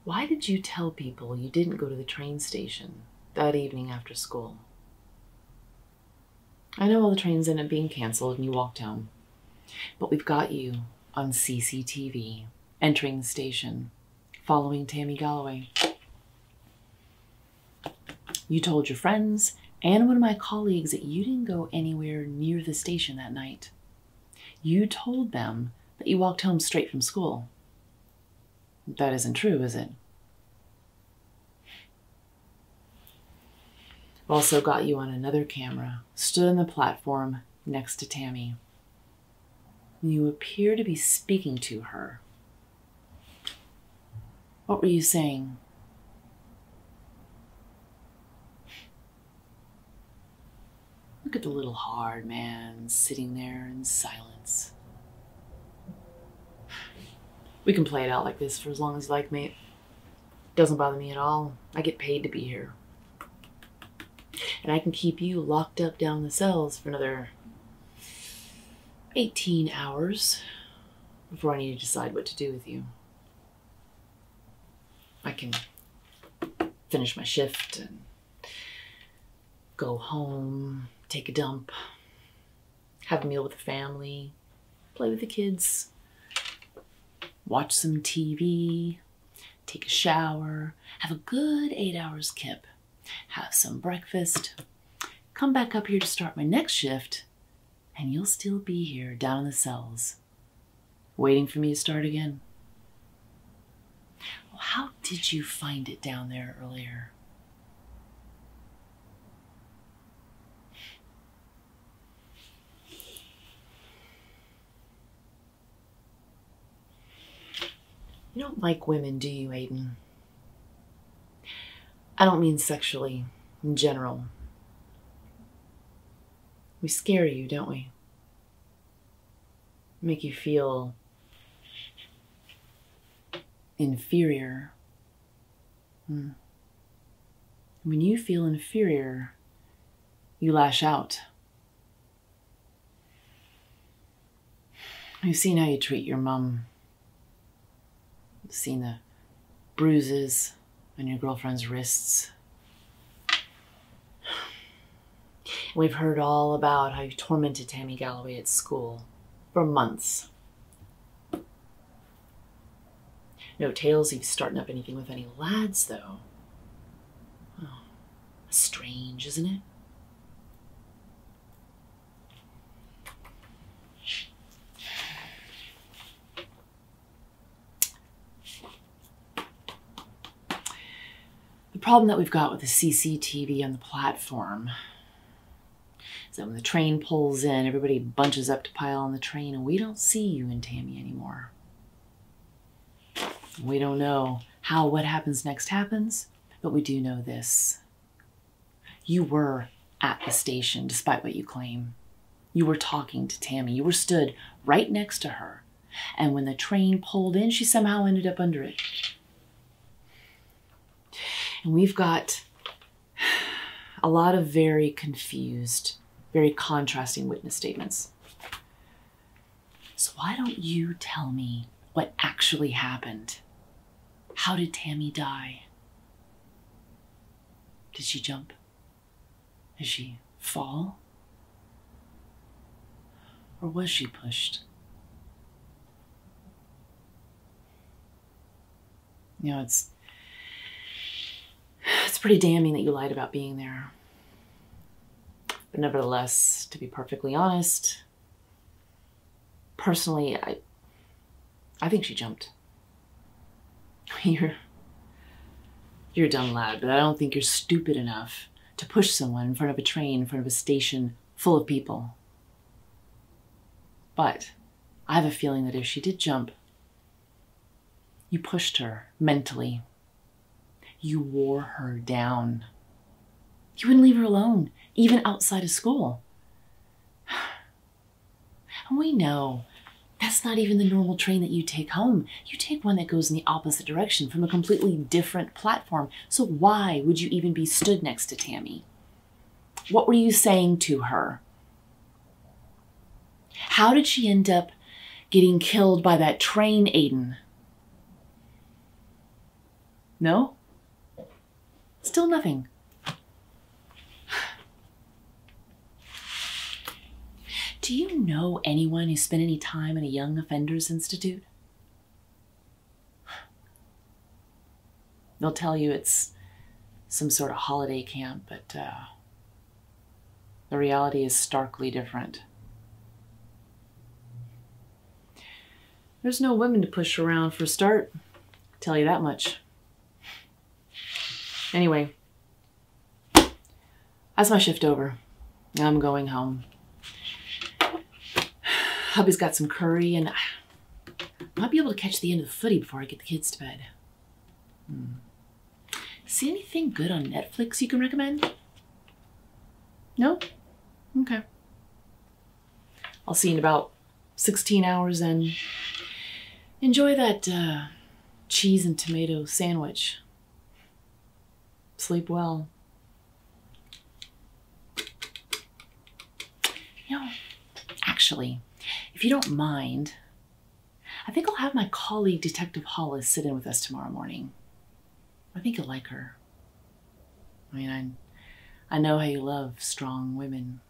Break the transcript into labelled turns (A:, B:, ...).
A: Why did you tell people you didn't go to the train station that evening after school? I know all the trains ended up being canceled and you walked home, but we've got you on CCTV entering the station, following Tammy Galloway. You told your friends and one of my colleagues that you didn't go anywhere near the station that night. You told them that you walked home straight from school. That isn't true, is it? I've also got you on another camera, stood on the platform next to Tammy. You appear to be speaking to her. What were you saying? Look at the little hard man sitting there in silence. We can play it out like this for as long as you like, mate. Doesn't bother me at all. I get paid to be here. And I can keep you locked up down in the cells for another 18 hours before I need to decide what to do with you. I can finish my shift and go home, take a dump, have a meal with the family, play with the kids, watch some TV, take a shower, have a good 8 hours kip, have some breakfast, come back up here to start my next shift, and you'll still be here down in the cells, waiting for me to start again. Well, how did you find it down there earlier? You don't like women, do you, Aiden? I don't mean sexually, in general. We scare you, don't we? Make you feel inferior. When you feel inferior, you lash out. I've seen how you treat your mom. I've seen the bruises on your girlfriend's wrists. We've heard all about how you tormented Tammy Galloway at school for months. No tales of you starting up anything with any lads, though. Oh, strange, isn't it? The problem that we've got with the CCTV on the platform is that when the train pulls in, everybody bunches up to pile on the train, and we don't see you and Tammy anymore. We don't know how what happens next happens, but we do know this. You were at the station, despite what you claim. You were talking to Tammy. You were stood right next to her. And when the train pulled in, she somehow ended up under it. And we've got a lot of very confused, very contrasting witness statements. So why don't you tell me what actually happened? How did Tammy die? Did she jump? Did she fall? Or was she pushed? You know, it's pretty damning that you lied about being there. But nevertheless, to be perfectly honest, personally, I think she jumped. You're a dumb lad, but I don't think you're stupid enough to push someone in front of a train, in front of a station full of people. But I have a feeling that if she did jump, you pushed her mentally. You wore her down. You wouldn't leave her alone, even outside of school. And we know that's not even the normal train that you take home. You take one that goes in the opposite direction from a completely different platform. So why would you even be stood next to Tammy? What were you saying to her? How did she end up getting killed by that train, Aiden? No? Still nothing. Do you know anyone who spent any time in a Young Offenders Institute? They'll tell you it's some sort of holiday camp, but the reality is starkly different. There's no women to push around for a start, I'll tell you that much. Anyway, that's my shift over. I'm going home. Hubby's got some curry, and I might be able to catch the end of the footy before I get the kids to bed. See anything good on Netflix you can recommend? No? Okay. I'll see you in about 16 hours and enjoy that cheese and tomato sandwich. Sleep well. You know, actually, if you don't mind, I think I'll have my colleague, Detective Hollis, sit in with us tomorrow morning. I think you'll like her. I mean, I know how you love strong women.